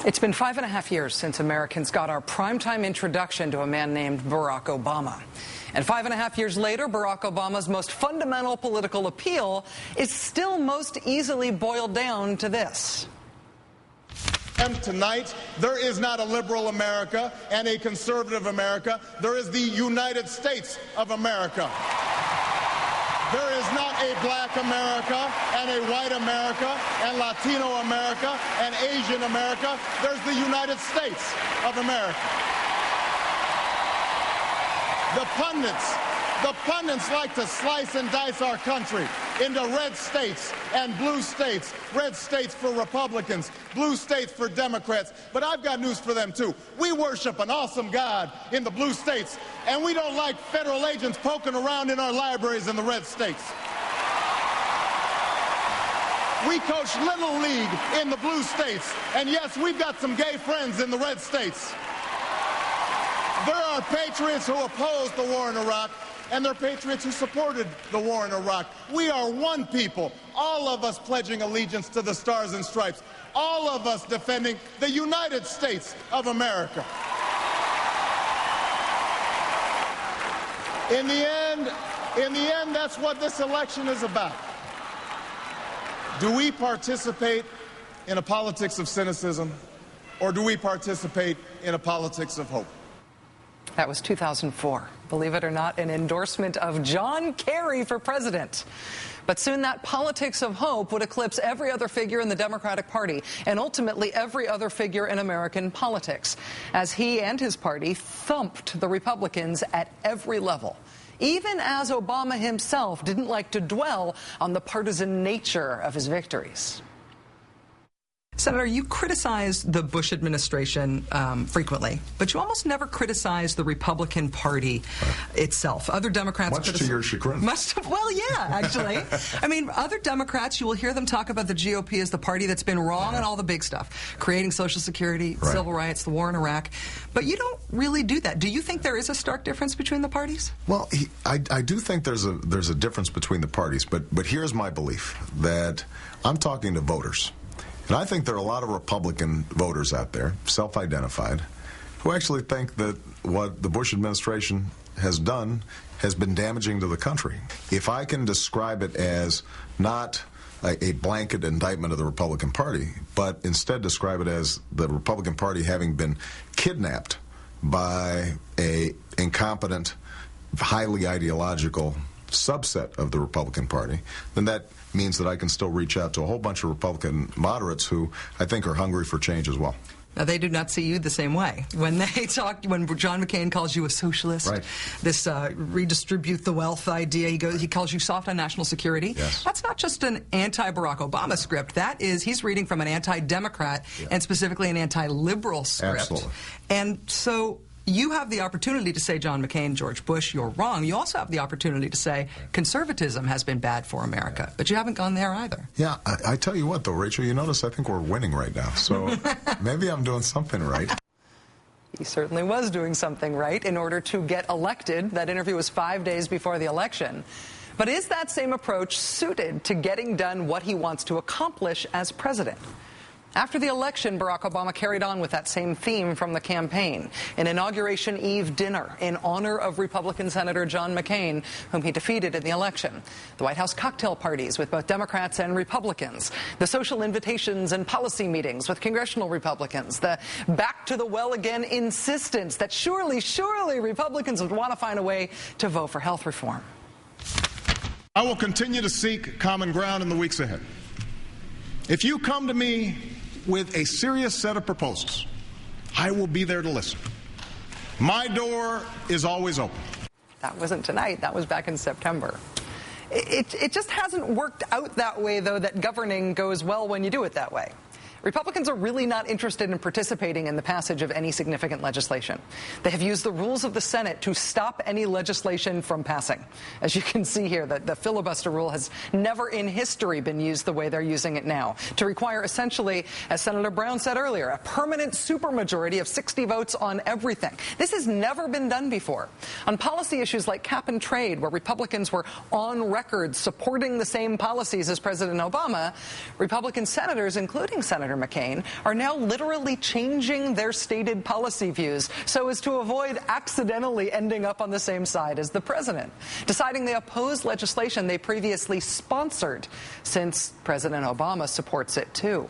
It's been 5.5 years since Americans got our primetime introduction to a man named Barack Obama. And 5.5 years later, Barack Obama's most fundamental political appeal is still most easily boiled down to this. Tonight, there is not a liberal America and a conservative America. There is the United States of America. There is not a black America and a white America and Latino America and Asian America. There's the United States of America. The pundits like to slice and dice our country into red states and blue states. Red states for Republicans, blue states for Democrats. But I've got news for them, too. We worship an awesome God in the blue states, and we don't like federal agents poking around in our libraries in the red states. We coach Little League in the blue states, and yes, we've got some gay friends in the red states. There are patriots who opposed the war in Iraq, and there are patriots who supported the war in Iraq. We are one people, all of us pledging allegiance to the Stars and Stripes, all of us defending the United States of America. In the end, that's what this election is about. Do we participate in a politics of cynicism, or do we participate in a politics of hope? That was 2004. Believe it or not, an endorsement of John Kerry for president. But soon that politics of hope would eclipse every other figure in the Democratic Party and ultimately every other figure in American politics, as he and his party thumped the Republicans at every level, even as Obama himself didn't like to dwell on the partisan nature of his victories. Senator, you criticize the Bush administration frequently, but you almost never criticize the Republican Party itself. Other Democrats... Much to your chagrin. Well, yeah, actually. I mean, other Democrats, you will hear them talk about the GOP as the party that's been wrong on all the big stuff, creating Social Security, civil rights, the war in Iraq. But you don't really do that. Do you think there is a stark difference between the parties? Well, I do think there's a difference between the parties, but here's my belief, that I'm talking to voters. And I think there are a lot of Republican voters out there, self-identified, who actually think that what the Bush administration has done has been damaging to the country. If I can describe it as not a blanket indictment of the Republican Party, but instead describe it as the Republican Party having been kidnapped by a incompetent, highly ideological subset of the Republican Party, then that means that I can still reach out to a whole bunch of Republican moderates who I think are hungry for change as well. Now, they do not see you the same way. When they talk, when John McCain calls you a socialist, this redistribute the wealth idea, he calls you soft on national security. Yes. That's not just an anti-Barack Obama script. That is, he's reading from an anti-Democrat and specifically an anti-liberal script. Absolutely. And so you have the opportunity to say, John McCain, George Bush, you're wrong. You also have the opportunity to say conservatism has been bad for America. But you haven't gone there either. Yeah, I tell you what, though, Rachel, you notice I think we're winning right now. So maybe I'm doing something right. He certainly was doing something right in order to get elected. That interview was 5 days before the election. But is that same approach suited to getting done what he wants to accomplish as president? After the election, Barack Obama carried on with that same theme from the campaign, an Inauguration Eve dinner in honor of Republican Senator John McCain, whom he defeated in the election, the White House cocktail parties with both Democrats and Republicans, the social invitations and policy meetings with congressional Republicans, the back-to-the-well-again insistence that surely Republicans would want to find a way to vote for health reform. I will continue to seek common ground in the weeks ahead. If you come to me with a serious set of proposals, I will be there to listen. My door is always open. That wasn't tonight. That was back in September. It just hasn't worked out that way, though, that governing goes well when you do it that way. Republicans are really not interested in participating in the passage of any significant legislation. They have used the rules of the Senate to stop any legislation from passing. As you can see here, the filibuster rule has never in history been used the way they're using it now, to require essentially, as Senator Brown said earlier, a permanent supermajority of 60 votes on everything. This has never been done before. On policy issues like cap and trade, where Republicans were on record supporting the same policies as President Obama, Republican senators, including Senator Senator McCain, are now literally changing their stated policy views so as to avoid accidentally ending up on the same side as the president, deciding they oppose legislation they previously sponsored, since President Obama supports it too.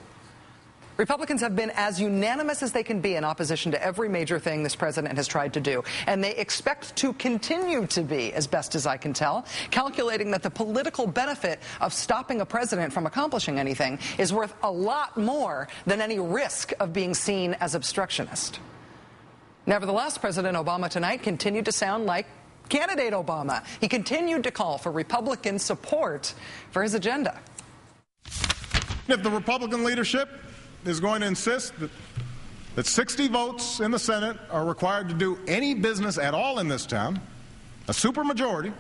Republicans have been as unanimous as they can be in opposition to every major thing this president has tried to do, and they expect to continue to be, as best as I can tell, calculating that the political benefit of stopping a president from accomplishing anything is worth a lot more than any risk of being seen as obstructionist. Nevertheless, President Obama tonight continued to sound like candidate Obama. He continued to call for Republican support for his agenda. If the Republican leadership is going to insist that 60 votes in the Senate are required to do any business at all in this town, a supermajority,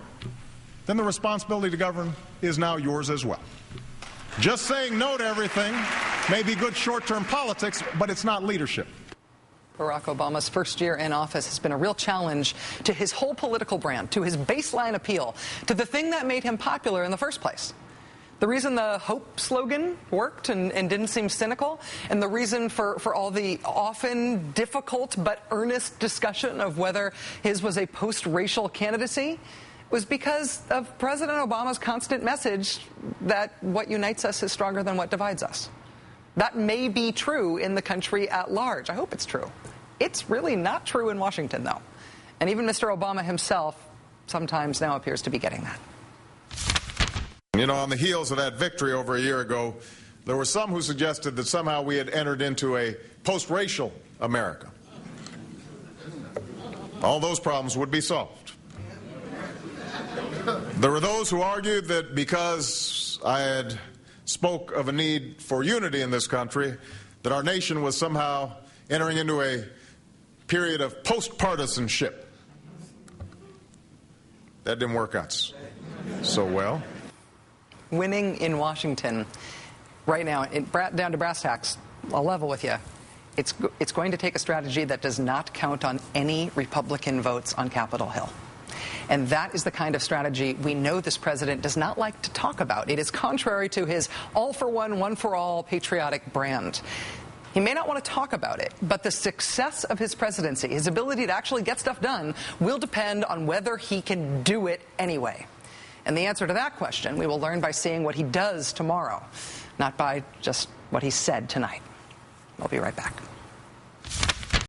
then the responsibility to govern is now yours as well. Just saying no to everything may be good short-term politics, but it's not leadership. Barack Obama's first year in office has been a real challenge to his whole political brand, to his baseline appeal, to the thing that made him popular in the first place. The reason the hope slogan worked and didn't seem cynical, and the reason for all the often difficult but earnest discussion of whether his was a post-racial candidacy, was because of President Obama's constant message that what unites us is stronger than what divides us. That may be true in the country at large. I hope it's true. It's really not true in Washington, though. And even Mr. Obama himself sometimes now appears to be getting that. You know, on the heels of that victory over a year ago, there were some who suggested that somehow we had entered into a post-racial America. All those problems would be solved. There were those who argued that because I had spoke of a need for unity in this country, that our nation was somehow entering into a period of post-partisanship. That didn't work out so well. Winning in Washington right now, down to brass tacks, I'll level with you. It's going to take a strategy that does not count on any Republican votes on Capitol Hill. And that is the kind of strategy we know this president does not like to talk about. It is contrary to his all-for-one, one-for-all patriotic brand. He may not want to talk about it, but the success of his presidency, his ability to actually get stuff done, will depend on whether he can do it anyway. And the answer to that question we will learn by seeing what he does tomorrow, not by just what he said tonight. We'll be right back.